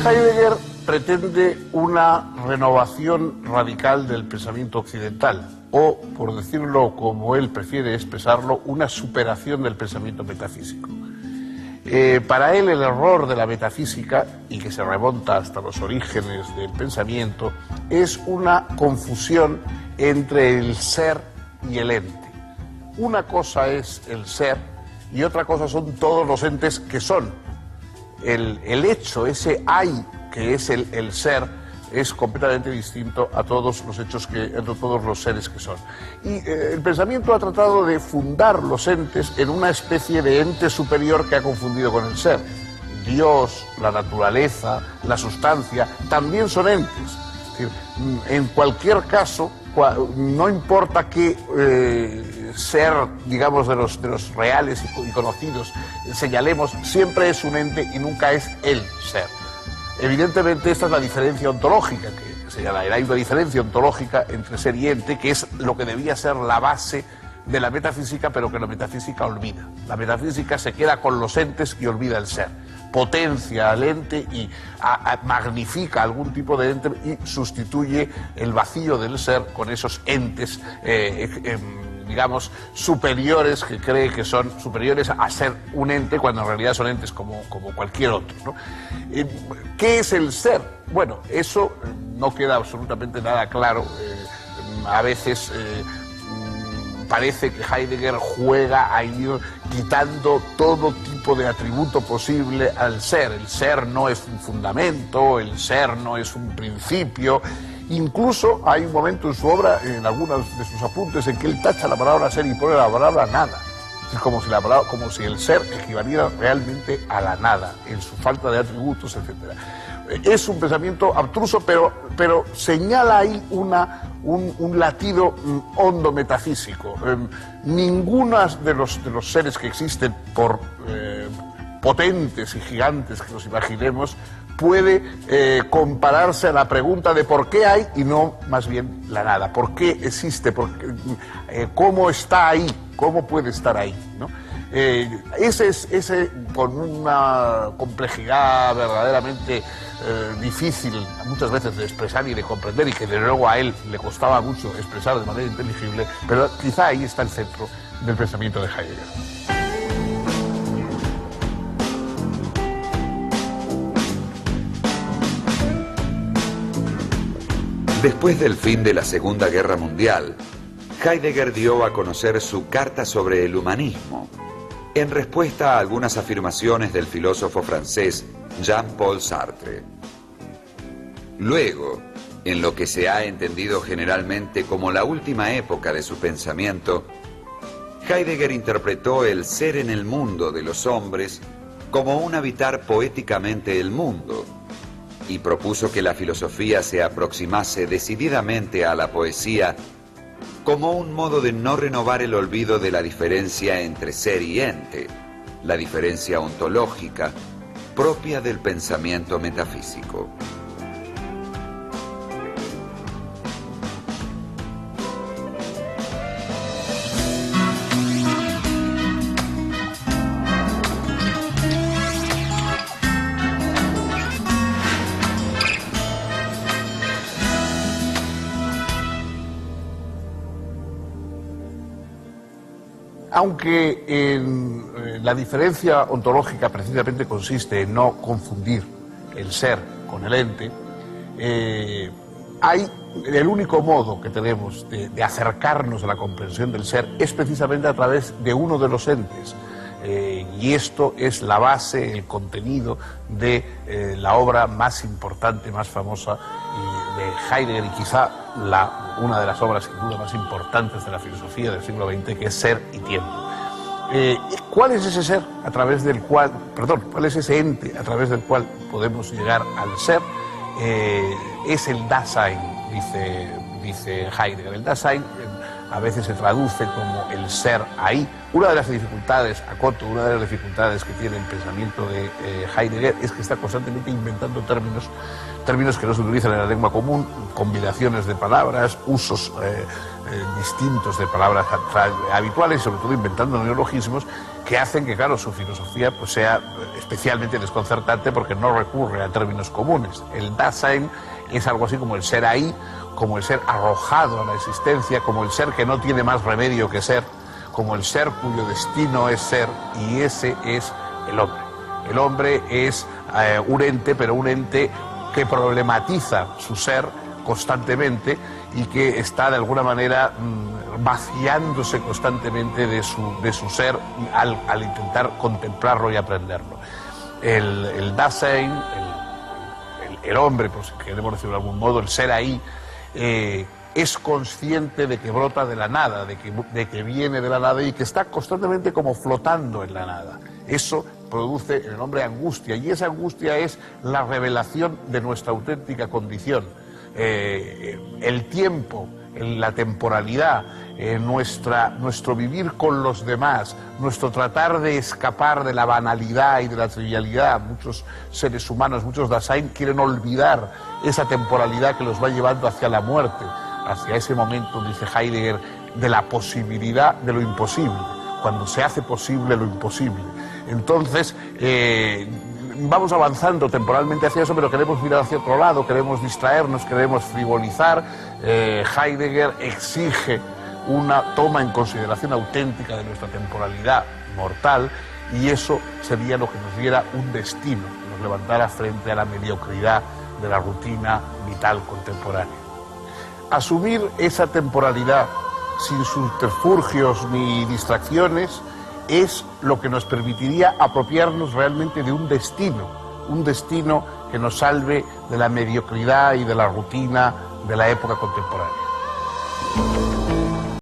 Heidegger pretende una renovación radical del pensamiento occidental, o, por decirlo como él prefiere expresarlo, una superación del pensamiento metafísico. Para él el error de la metafísica, y que se remonta hasta los orígenes del pensamiento, es una confusión entre el ser y el ente. Una cosa es el ser y otra cosa son todos los entes que son. El hecho, ese hay, que es el ser, es completamente distinto a todos los hechos, a todos los seres que son. Y el pensamiento ha tratado de fundar los entes en una especie de ente superior que ha confundido con el ser. Dios, la naturaleza, la sustancia, también son entes. Es decir, en cualquier caso, no importa qué ser, digamos, de los reales y conocidos señalemos, siempre es un ente y nunca es el ser. Evidentemente esta es la diferencia ontológica que señala. Hay una diferencia ontológica entre ser y ente, que es lo que debía ser la base de la metafísica, pero que la metafísica olvida. La metafísica se queda con los entes y olvida el ser. Potencia al ente y magnifica algún tipo de ente y sustituye el vacío del ser con esos entes digamos, superiores, que cree que son superiores a ser un ente, cuando en realidad son entes como cualquier otro, ¿no? ¿Qué es el ser? Bueno, eso no queda absolutamente nada claro. A veces parece que Heidegger juega a ir quitando todo tipo de atributo posible al ser. El ser no es un fundamento, el ser no es un principio. Incluso hay un momento en su obra, en algunos de sus apuntes, en que él tacha la palabra ser y pone la palabra nada. Es como si el ser equivaliera realmente a la nada, en su falta de atributos, etc. Es un pensamiento abstruso, pero señala ahí un latido hondo metafísico. Ninguno de los seres que existen, por potentes y gigantes que nos imaginemos, puede compararse a la pregunta de por qué hay y no más bien la nada. ¿Por qué existe? ¿Cómo está ahí? ¿Cómo puede estar ahí? ¿No? Ese con una complejidad verdaderamente difícil muchas veces de expresar y de comprender, y que de luego a él le costaba mucho expresar de manera inteligible, pero quizá ahí está el centro del pensamiento de Heidegger. Después del fin de la Segunda Guerra Mundial, Heidegger dio a conocer su Carta sobre el humanismo, en respuesta a algunas afirmaciones del filósofo francés Jean-Paul Sartre. Luego, en lo que se ha entendido generalmente como la última época de su pensamiento, Heidegger interpretó el ser en el mundo de los hombres como un habitar poéticamente el mundo, y propuso que la filosofía se aproximase decididamente a la poesía como un modo de no renovar el olvido de la diferencia entre ser y ente, la diferencia ontológica propia del pensamiento metafísico. Aunque la diferencia ontológica precisamente consiste en no confundir el ser con el ente, el único modo que tenemos de acercarnos a la comprensión del ser es precisamente a través de uno de los entes. Y esto es la base, el contenido de la obra más importante, más famosa de Heidegger, y quizá una de las obras sin duda más importantes de la filosofía del siglo XX, que es Ser y Tiempo. ¿Cuál es ese ser a través del cual, cuál es ese ente a través del cual podemos llegar al ser? Es el Dasein, dice Heidegger. El Dasein, a veces se traduce como el ser ahí. Una de las dificultades, acoto, una de las dificultades que tiene el pensamiento de Heidegger es que está constantemente inventando términos que no se utilizan en la lengua común, combinaciones de palabras, usos distintos de palabras habituales, y sobre todo inventando neologismos que hacen que, claro, su filosofía pues, sea especialmente desconcertante porque no recurre a términos comunes. El Dasein es algo así como el ser ahí, como el ser arrojado a la existencia, como el ser que no tiene más remedio que ser, como el ser cuyo destino es ser, y ese es el hombre. El hombre es un ente, pero un ente que problematiza su ser constantemente y que está de alguna manera vaciándose constantemente de su ser al intentar contemplarlo y aprenderlo. El Dasein, el hombre, pues queremos decirlo de algún modo, el ser ahí, es consciente de que brota de la nada, de que viene de la nada y que está constantemente como flotando en la nada. Eso produce en el hombre angustia, y esa angustia es la revelación de nuestra auténtica condición. El tiempo, la temporalidad, nuestro vivir con los demás, nuestro tratar de escapar de la banalidad y de la trivialidad. Muchos seres humanos, muchos Dasein quieren olvidar esa temporalidad que los va llevando hacia la muerte, hacia ese momento, dice Heidegger, de la posibilidad de lo imposible, cuando se hace posible lo imposible. Entonces, vamos avanzando temporalmente hacia eso, pero queremos mirar hacia otro lado, queremos distraernos, queremos frivolizar. Heidegger exige una toma en consideración auténtica de nuestra temporalidad mortal, y eso sería lo que nos diera un destino, que nos levantara frente a la mediocridad de la rutina vital contemporánea. Asumir esa temporalidad sin subterfugios ni distracciones es lo que nos permitiría apropiarnos realmente de un destino que nos salve de la mediocridad y de la rutina de la época contemporánea.